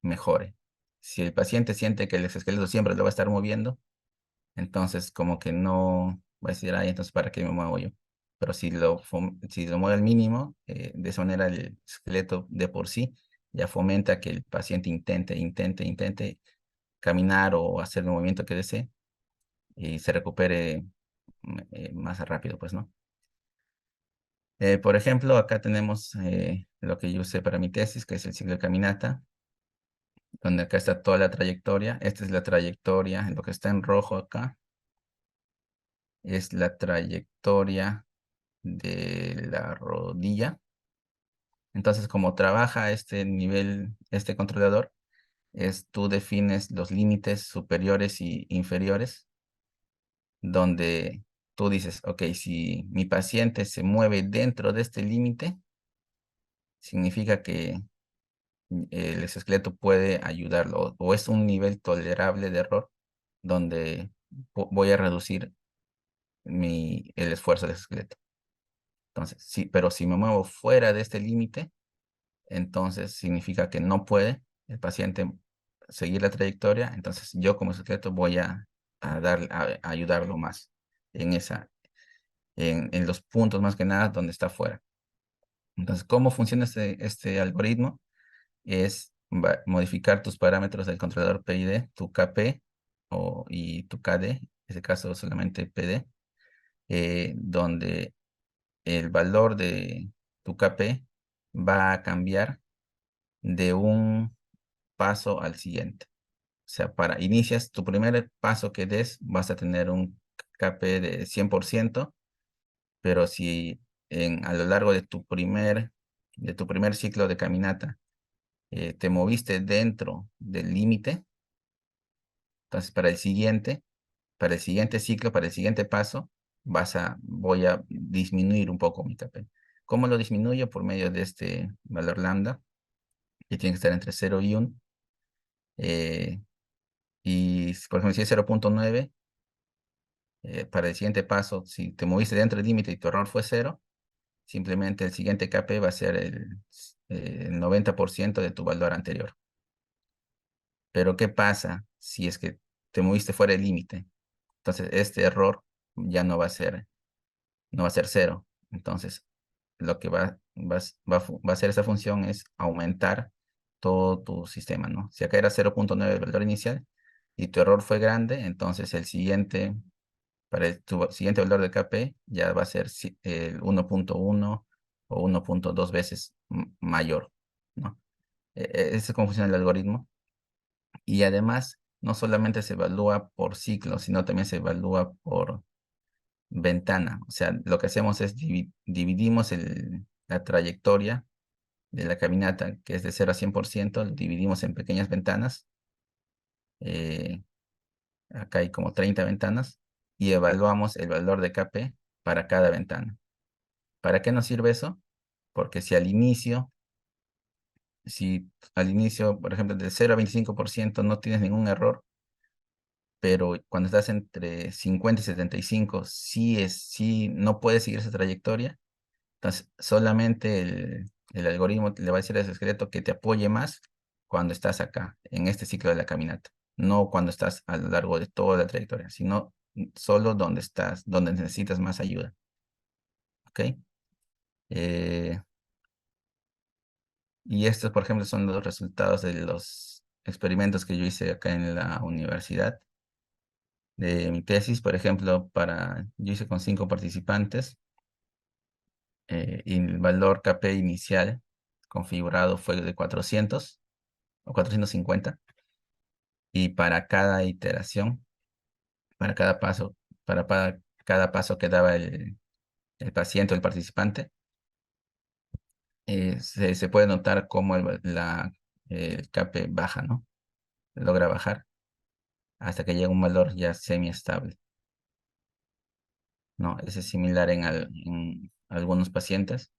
mejore. Si el paciente siente que el exoesqueleto siempre lo va a estar moviendo, entonces como que no va a decir, ay, entonces ¿para qué me muevo yo? Pero si lo mueve al mínimo, de esa manera el esqueleto de por sí ya fomenta que el paciente intente caminar o hacer el movimiento que desee y se recupere más rápido, pues, ¿no? Por ejemplo, acá tenemos lo que yo usé para mi tesis, que es el ciclo de caminata, donde acá está toda la trayectoria. Esta es la trayectoria, lo que está en rojo acá es la trayectoria de la rodilla. Entonces, como trabaja este nivel, este controlador, tú defines los límites superiores y inferiores, donde tú dices, ok, si mi paciente se mueve dentro de este límite, significa que el exoesqueleto puede ayudarlo, o es un nivel tolerable de error, donde voy a reducir el esfuerzo del exoesqueleto. Entonces, sí, pero si me muevo fuera de este límite, entonces significa que no puede el paciente seguir la trayectoria. Entonces yo como sujeto voy a ayudarlo más en en los puntos más que nada donde está fuera. Entonces, ¿cómo funciona este algoritmo? Es modificar tus parámetros del controlador PID, tu KP y tu KD, en este caso solamente PD, donde el valor de tu KP va a cambiar de un paso al siguiente. O sea, inicias tu primer paso que des, vas a tener un KP de 100%, pero si a lo largo de tu primer ciclo de caminata te moviste dentro del límite, entonces para el siguiente ciclo, para el siguiente paso, voy a disminuir un poco mi KP. ¿Cómo lo disminuyo? Por medio de este valor lambda, que tiene que estar entre 0 y 1. Y por ejemplo, si es 0.9, para el siguiente paso, si te moviste dentro del límite y tu error fue 0, simplemente el siguiente KP va a ser el 90% de tu valor anterior. Pero ¿qué pasa si es que te moviste fuera del límite? Entonces, este error ya no va a ser 0. Entonces, lo que va a hacer esa función es aumentar todo tu sistema, ¿no? Si acá era 0.9 el valor inicial y tu error fue grande, entonces tu siguiente valor de KP ya va a ser el 1.1 o 1.2 veces mayor, ¿no? Ese es cómo funciona el algoritmo. Y además, no solamente se evalúa por ciclo, sino también se evalúa por ventana. O sea, lo que hacemos es dividimos la trayectoria de la caminata, que es de 0 a 100%, lo dividimos en pequeñas ventanas. eh, Acá hay como 30 ventanas y evaluamos el valor de KP para cada ventana. ¿Para qué nos sirve eso? Porque si al inicio, por ejemplo, de 0 a 25% no tienes ningún error, pero cuando estás entre 50 y 75, sí no puedes seguir esa trayectoria, entonces solamente el algoritmo le va a decir a ese esqueleto que te apoye más cuando estás acá, en este ciclo de la caminata, no cuando estás a lo largo de toda la trayectoria, sino solo donde estás, donde necesitas más ayuda. ¿Ok? Eh, y estos, por ejemplo, son los resultados de los experimentos que yo hice acá en la universidad. De mi tesis, por ejemplo, yo hice con 5 participantes y el valor KP inicial configurado fue de 400 o 450 y para cada iteración, para cada paso, para cada paso que daba el paciente o el participante, se puede notar cómo el KP baja, ¿no? Logra bajar hasta que llega a un valor ya semiestable, ¿no? Ese es similar en algunos pacientes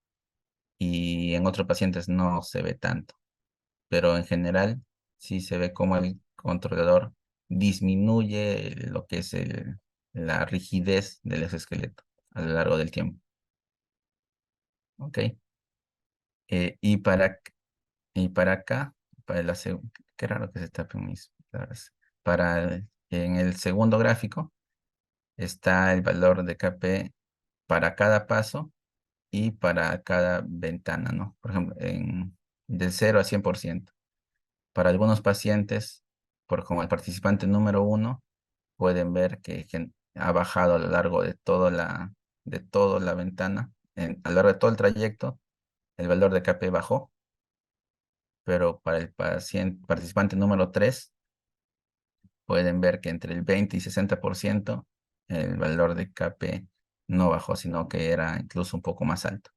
y en otros pacientes no se ve tanto, pero en general sí se ve como el controlador disminuye lo que es la rigidez del exoesqueleto a lo largo del tiempo. ¿Ok? Y y para acá, qué raro que se tapen mis palabras. En el segundo gráfico está el valor de KP para cada paso y para cada ventana, ¿no? Por ejemplo, del 0 a 100%. Para algunos pacientes, como el participante número 1, pueden ver que ha bajado a lo largo de toda la ventana. A lo largo de todo el trayecto, el valor de KP bajó, pero para el participante número 3, pueden ver que entre el 20 y 60% el valor de KP no bajó, sino que era incluso un poco más alto.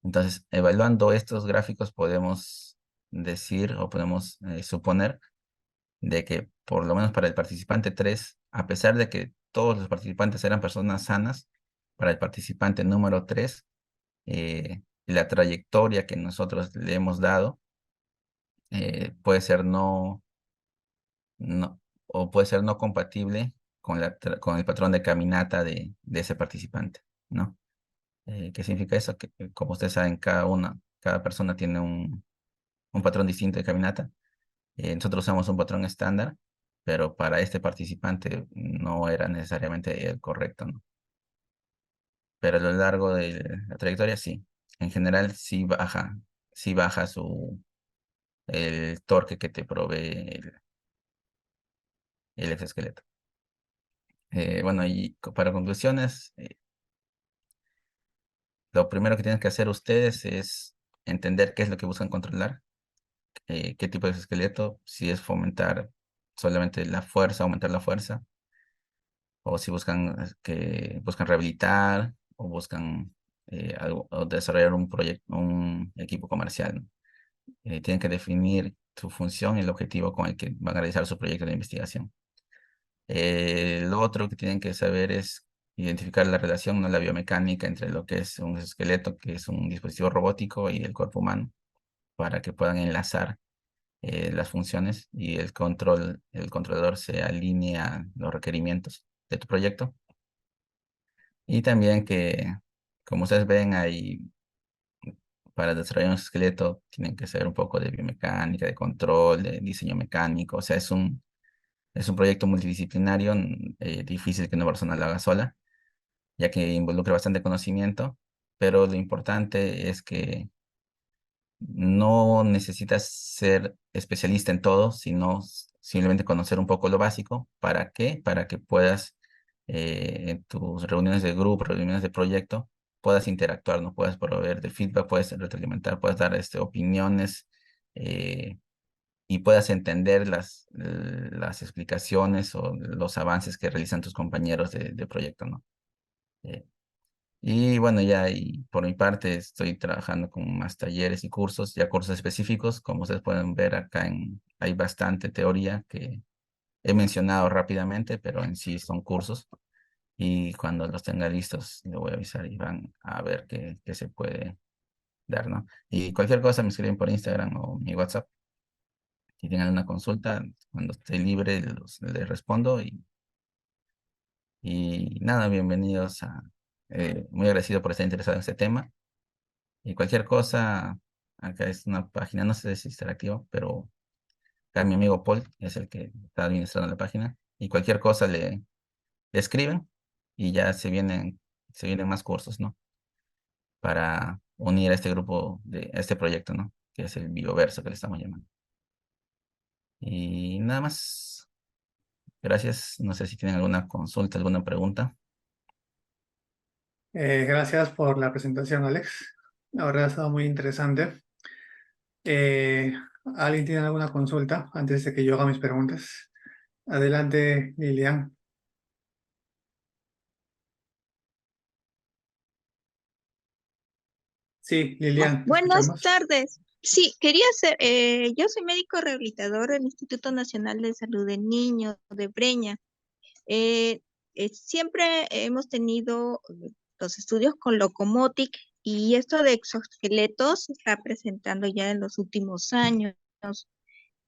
Entonces, evaluando estos gráficos podemos decir o podemos suponer de que por lo menos para el participante 3, a pesar de que todos los participantes eran personas sanas, para el participante número 3, la trayectoria que nosotros le hemos dado puede ser o puede ser no compatible con, con el patrón de caminata de ese participante, ¿no? ¿Qué significa eso? Que como ustedes saben, cada persona tiene un patrón distinto de caminata. Nosotros usamos un patrón estándar, pero para este participante no era necesariamente el correcto, ¿no? Pero a lo largo de la trayectoria sí. En general sí baja el torque que te provee el exoesqueleto. Bueno, y para conclusiones, lo primero que tienen que hacer ustedes es entender qué es lo que buscan controlar, qué tipo de exoesqueleto, si es fomentar solamente la fuerza, aumentar la fuerza, o si buscan rehabilitar o buscan o desarrollar un proyecto, un equipo comercial, ¿no? Tienen que definir su función y el objetivo con el que van a realizar su proyecto de investigación. Lo otro que tienen que saber es identificar la relación, no la biomecánica entre lo que es un esqueleto, que es un dispositivo robótico, y el cuerpo humano, para que puedan enlazar las funciones y el controlador se alinee a los requerimientos de tu proyecto. Y también que, como ustedes ven, para desarrollar un esqueleto tienen que saber un poco de biomecánica, de control, de diseño mecánico. O sea, es un proyecto multidisciplinario, difícil que una persona lo haga sola, ya que involucra bastante conocimiento, pero lo importante es que no necesitas ser especialista en todo, sino simplemente conocer un poco lo básico. ¿Para qué? Para que puedas, en tus reuniones de grupo, reuniones de proyecto, puedas interactuar, no puedas proveer de feedback, puedes retroalimentar, puedes dar opiniones, eh, y puedas entender las explicaciones o los avances que realizan tus compañeros de proyecto, ¿no? Eh, y bueno, y por mi parte estoy trabajando con más talleres y cursos, ya cursos específicos. Como ustedes pueden ver acá, hay bastante teoría que he mencionado rápidamente, pero en sí son cursos. Y cuando los tenga listos, le voy a avisar y van a ver qué se puede dar, ¿no? Y cualquier cosa me escriben por Instagram o mi WhatsApp. Si tienen alguna consulta, cuando esté libre, les respondo. Y nada, bienvenidos muy agradecido por estar interesado en este tema. Y cualquier cosa, acá es una página, no sé si estará activo, pero acá mi amigo Paul es el que está administrando la página. Y cualquier cosa le escriben y ya se vienen más cursos, ¿no? Para unir a este grupo, a este proyecto, ¿no? Que es el Bioverso que le estamos llamando. Y nada más. Gracias. No sé si tienen alguna consulta, alguna pregunta. Gracias por la presentación, Alex. La verdad ha estado muy interesante. Eh, ¿Alguien tiene alguna consulta antes de que yo haga mis preguntas? Adelante, Lilian. Sí, Lilian, te Buenas escuchamos. tardes. Sí, quería hacer, yo soy médico rehabilitador del Instituto Nacional de Salud del Niño de Breña. Eh, Siempre hemos tenido los estudios con Locomotic y esto de exoesqueletos se está presentando ya en los últimos años.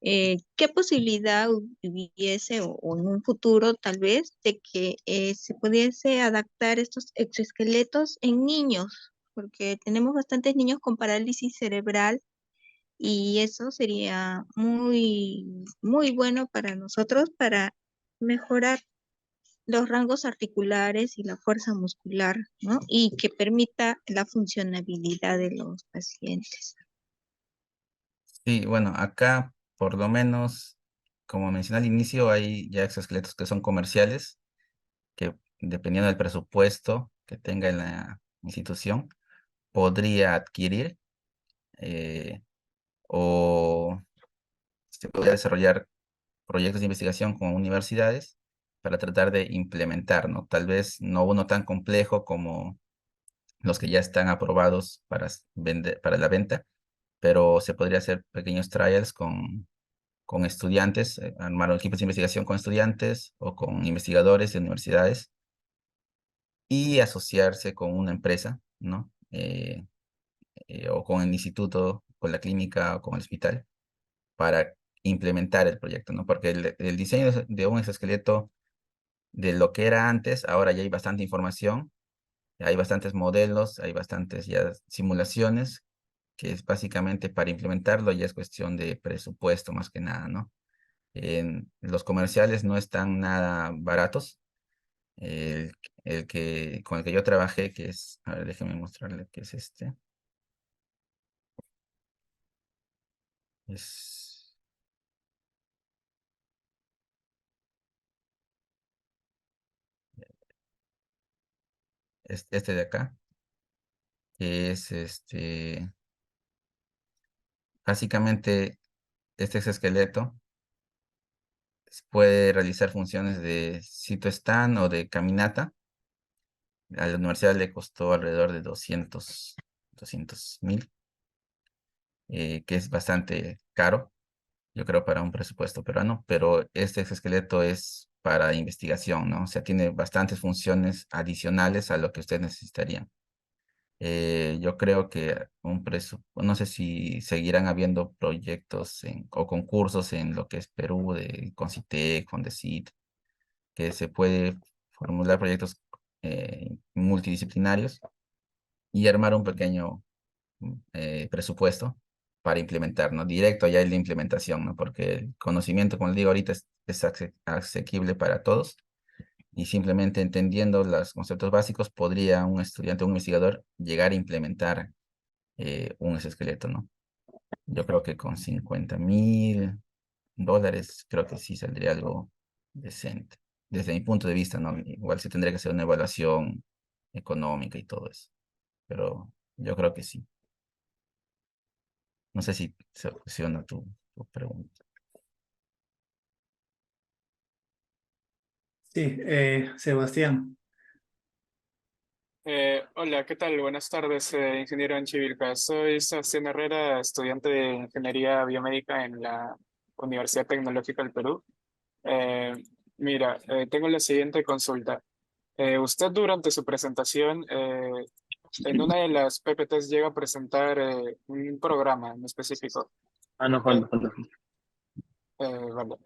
¿Qué posibilidad hubiese o en un futuro tal vez de que se pudiese adaptar estos exoesqueletos en niños? Porque tenemos bastantes niños con parálisis cerebral y eso sería muy bueno para nosotros para mejorar los rangos articulares y la fuerza muscular, ¿no? Y que permita la funcionabilidad de los pacientes. Sí, bueno, acá por lo menos, como mencioné al inicio, hay ya exoesqueletos que son comerciales, que dependiendo del presupuesto que tenga la institución, podría adquirir, eh, o se podría desarrollar proyectos de investigación con universidades para tratar de implementar, ¿no? Tal vez no uno tan complejo como los que ya están aprobados para la venta, pero se podría hacer pequeños trials con estudiantes, armar equipos de investigación con estudiantes o con investigadores de universidades y asociarse con una empresa, ¿no? O con el instituto, con la clínica o con el hospital para implementar el proyecto, ¿no? Porque el diseño de un exoesqueleto de lo que era antes, ahora ya hay bastante información, hay bastantes modelos, hay bastantes ya simulaciones, que es básicamente para implementarlo ya es cuestión de presupuesto más que nada, ¿no? Los comerciales no están nada baratos. El, con el que yo trabajé, que es, a ver, déjeme mostrarle que es es, es este de acá, que es básicamente este exoesqueleto puede realizar funciones de citoescan o de caminata. A la universidad le costó alrededor de 200.000, que es bastante caro, yo creo, para un presupuesto peruano, pero este exoesqueleto es para investigación, ¿no? O sea, tiene bastantes funciones adicionales a lo que ustedes necesitarían. Yo creo que no sé si seguirán habiendo proyectos o concursos en lo que es Perú, de Concitec, Fondesit, que se puede formular proyectos multidisciplinarios y armar un pequeño presupuesto para implementar, ¿no? Directo ya es la implementación, ¿no? Porque el conocimiento, como les digo ahorita, es asequible para todos y simplemente entendiendo los conceptos básicos podría un estudiante o un investigador llegar a implementar un exoesqueleto, ¿no? Yo creo que con $50.000 creo que sí saldría algo decente. Desde mi punto de vista, ¿no? Igual se tendría que hacer una evaluación económica y todo eso, pero yo creo que sí. No sé si se soluciona tu pregunta. Sí, Sebastián. Hola, ¿qué tal? Buenas tardes, ingeniero en Chivilca. Soy Sebastián Herrera, estudiante de Ingeniería Biomédica en la Universidad Tecnológica del Perú. Eh, Mira, tengo la siguiente consulta. Usted durante su presentación, en una de las PPTs llega a presentar un programa en específico. Ah, no, Eh, falta. vale.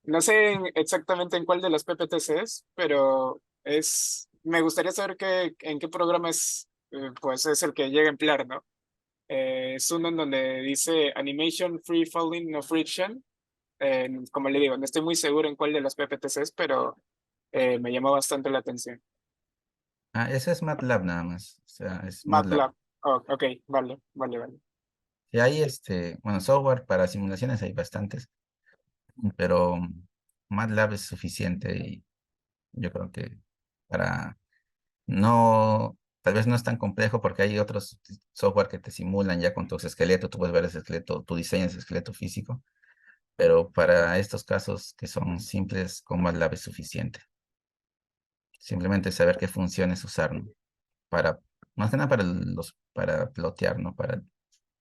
No sé exactamente en cuál de las PPTs es, pero me gustaría saber en qué programa pues es el que llega a emplear, ¿no? Es uno en donde dice Animation Free Falling No Friction. Como le digo, no estoy muy seguro en cuál de las PPTs es, pero me llamó bastante la atención. Ah, ese es MATLAB nada más. O sea, es MATLAB. MATLAB. Oh, ok, vale, vale, vale. Y hay bueno, software para simulaciones hay bastantes, pero MATLAB es suficiente y yo creo que para no, tal vez no es tan complejo porque hay otros software que te simulan ya con tu esqueleto, tú puedes ver ese esqueleto, tu diseño ese esqueleto físico, pero para estos casos que son simples, con MATLAB es suficiente. Simplemente saber qué funciones usar, ¿no? Para, más que nada para plotear, ¿no? Para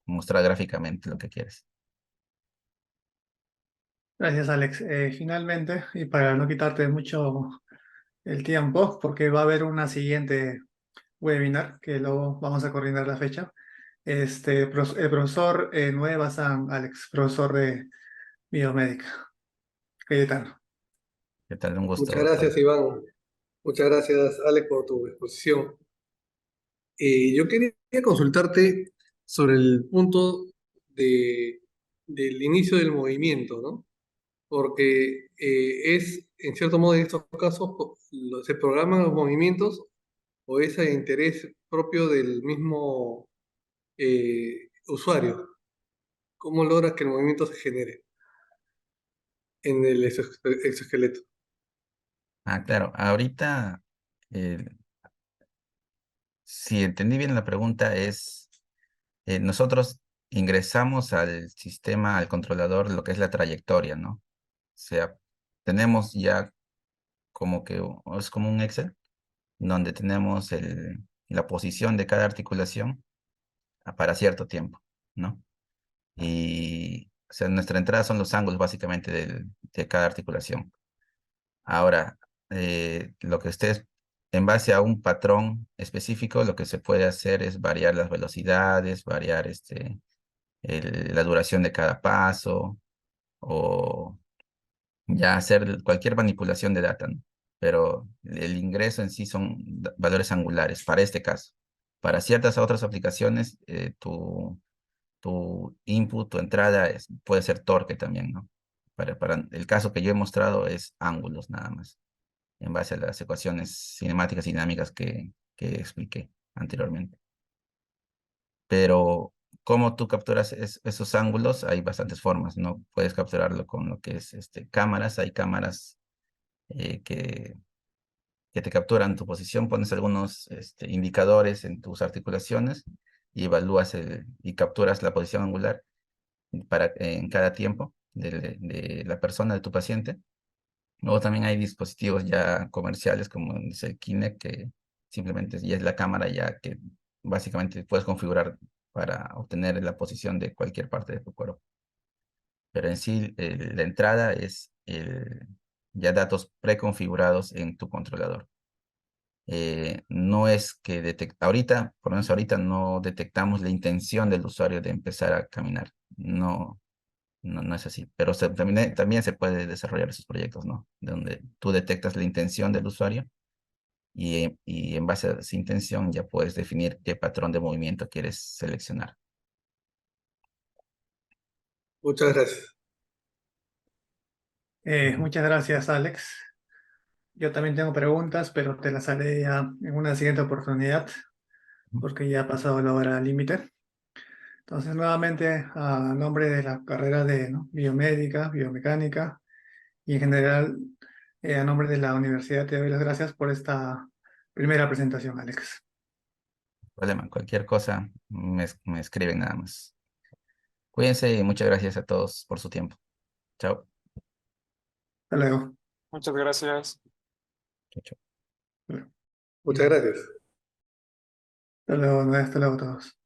mostrar gráficamente lo que quieres. Gracias, Alex. Finalmente, y para no quitarte mucho el tiempo, porque va a haber una siguiente webinar que luego vamos a coordinar la fecha. El profesor Nueva San Alex, profesor de biomédica, Cayetano. ¿Qué tal? Un Muchas gusto, gracias, Tom. Iván. Muchas gracias, Alex, por tu exposición. Yo quería consultarte sobre el punto del inicio del movimiento, ¿no? Porque en cierto modo, en estos casos, se programan los movimientos o es a interés propio del mismo usuario. ¿Cómo logras que el movimiento se genere en el exoesqueleto? Ah, claro. Ahorita, eh, si entendí bien la pregunta, nosotros ingresamos al sistema, al controlador, lo que es la trayectoria, ¿no? O sea, tenemos ya como que es como un Excel, donde tenemos la posición de cada articulación para cierto tiempo, ¿no? Y o sea, nuestra entrada son los ángulos básicamente de cada articulación. Ahora, lo que ustedes, en base a un patrón específico, lo que se puede hacer es variar las velocidades, variar la duración de cada paso, o ya hacer cualquier manipulación de data, ¿no? Pero el ingreso en sí son valores angulares para este caso. Para ciertas otras aplicaciones, tu input, tu entrada puede ser torque también, ¿no? Para el caso que yo he mostrado es ángulos nada más, en base a las ecuaciones cinemáticas y dinámicas que expliqué anteriormente. Pero cómo tú capturas esos ángulos, hay bastantes formas, ¿no? Puedes capturarlo con lo que es cámaras, hay cámaras que te capturan tu posición, pones algunos indicadores en tus articulaciones y evalúas y capturas la posición angular en cada tiempo de la persona, de tu paciente. Luego también hay dispositivos ya comerciales como es el Kinect, que simplemente ya es la cámara ya que básicamente puedes configurar para obtener la posición de cualquier parte de tu cuerpo. Pero en sí, la entrada es ya datos preconfigurados en tu controlador. No es que ahorita, por lo menos ahorita, no detectamos la intención del usuario de empezar a caminar. No, no es así. Pero también se puede desarrollar esos proyectos, ¿no? Donde tú detectas la intención del usuario y en base a esa intención ya puedes definir qué patrón de movimiento quieres seleccionar. Muchas gracias. Muchas gracias, Alex. Yo también tengo preguntas, pero te las haré ya en una siguiente oportunidad, porque ya ha pasado la hora límite. Entonces, nuevamente, a nombre de la carrera de biomédica, biomecánica y en general, a nombre de la universidad, te doy las gracias por esta primera presentación, Alex. Problema, cualquier cosa me escriben nada más. Cuídense y muchas gracias a todos por su tiempo. Chao. Hasta luego. Muchas gracias. Chao, chao. Muchas gracias. Hasta luego, hasta luego a todos.